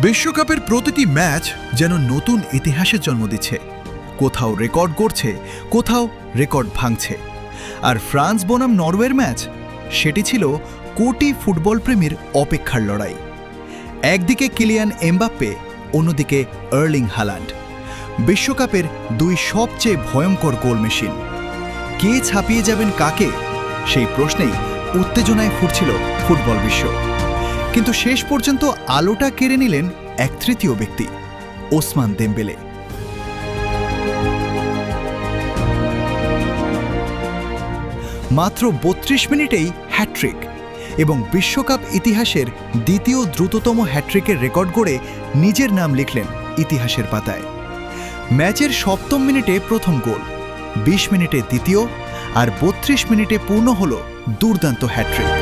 বিশ্বকাপের প্রতিটি ম্যাচ যেন নতুন ইতিহাসের জন্ম দিচ্ছে। কোথাও রেকর্ড করছে, কোথাও রেকর্ড ভাঙছে। আর ফ্রান্স বনাম নরওয়ের ম্যাচ, সেটি ছিল কোটি ফুটবল প্রেমীর অপেক্ষার লড়াই। একদিকে কিলিয়ান এমবাপ্পে, অন্যদিকে আর্লিং হাল্যান্ড, বিশ্বকাপের দুই সবচেয়ে ভয়ঙ্কর গোল মেশিন। কে ছাপিয়ে যাবেন কাকে, সেই প্রশ্নেই উত্তেজনায় ফুটছিল ফুটবল বিশ্ব। কিন্তু শেষ পর্যন্ত আলোটা কেড়ে নিলেন এক তৃতীয় ব্যক্তি, ওসমান দেমবেলে। মাত্র ৩২ মিনিটেই হ্যাট্রিক এবং বিশ্বকাপ ইতিহাসের দ্বিতীয় দ্রুততম হ্যাট্রিকের রেকর্ড গড়ে নিজের নাম লিখলেন ইতিহাসের পাতায়। ম্যাচের ৭ম মিনিটে প্রথম গোল, ২০ মিনিটে দ্বিতীয়, আর ৩২ মিনিটে পূর্ণ হল দুর্দান্ত হ্যাট্রিক।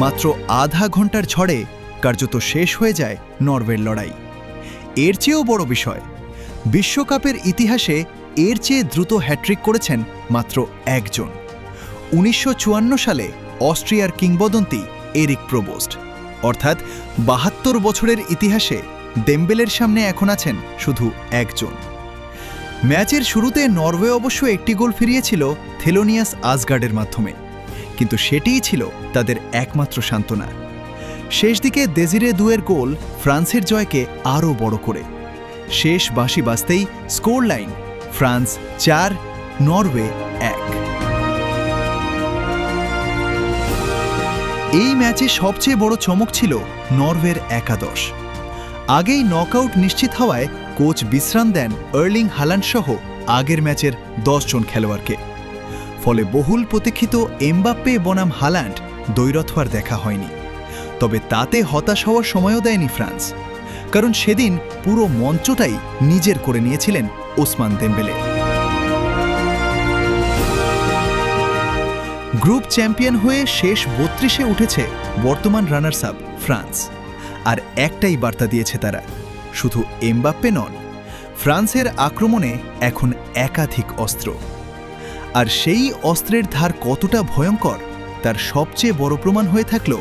মাত্র আধা ঘন্টার ঝড়ে কার্যত শেষ হয়ে যায় নরওয়ের লড়াই। এর চেয়েও বড় বিষয়, বিশ্বকাপের ইতিহাসে এর চেয়ে দ্রুত হ্যাট্রিক করেছেন মাত্র একজন। ১৯৫৪ সালে অস্ট্রিয়ার কিংবদন্তি এরিক প্রবোস্ট। অর্থাৎ ৭২ বছরের ইতিহাসে দেমবেলের সামনে এখন আছেন শুধু একজন। ম্যাচের শুরুতে নরওয়ে অবশ্য একটি গোল ফিরিয়েছিল থেলোনিয়াস আসগার্ডের মাধ্যমে, কিন্তু সেটিই ছিল তাদের একমাত্র সান্ত্বনা। শেষ দিকে দেজিরে দুয়ের গোল ফ্রান্সের জয়কে আরও বড় করে। শেষ বাঁশি বাজতেই স্কোর লাইন ফ্রান্স ৪, নরওয়ে ১। এই ম্যাচে সবচেয়ে বড় চমক ছিল নরওয়ের একাদশ। আগেই নকআউট নিশ্চিত হওয়ায় কোচ বিশ্রাম দেন আর্লিং হাল্যান্ড সহ আগের ম্যাচের ১০ জন খেলোয়াড়কে। ফলে বহুল প্রতীক্ষিত এমবাপ্পে বনাম হাল্যান্ড দ্বৈরথ আর দেখা হয়নি। তবে তাতে হতাশ হওয়ার সময়ও দেয়নি ফ্রান্স, কারণ সেদিন পুরো মঞ্চটাই নিজের করে নিয়েছিলেন ওসমান দেমবেলে। গ্রুপ চ্যাম্পিয়ন হয়ে শেষ ৩২-এ উঠেছে বর্তমান রানার্স আপ ফ্রান্স। আর একটাই বার্তা দিয়েছে তারা, শুধু এমবাপ্পে নন, ফ্রান্সের আক্রমণে এখন একাধিক অস্ত্র। আর সেই অস্ত্রের ধার কতটা ভয়ঙ্কর, তার সবচেয়ে বড় প্রমাণ হয়ে থাকল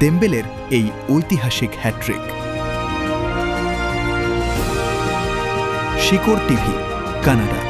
দেমবেলের এই ঐতিহাসিক হ্যাট্রিক। শিকড় টিভি, কানাডা।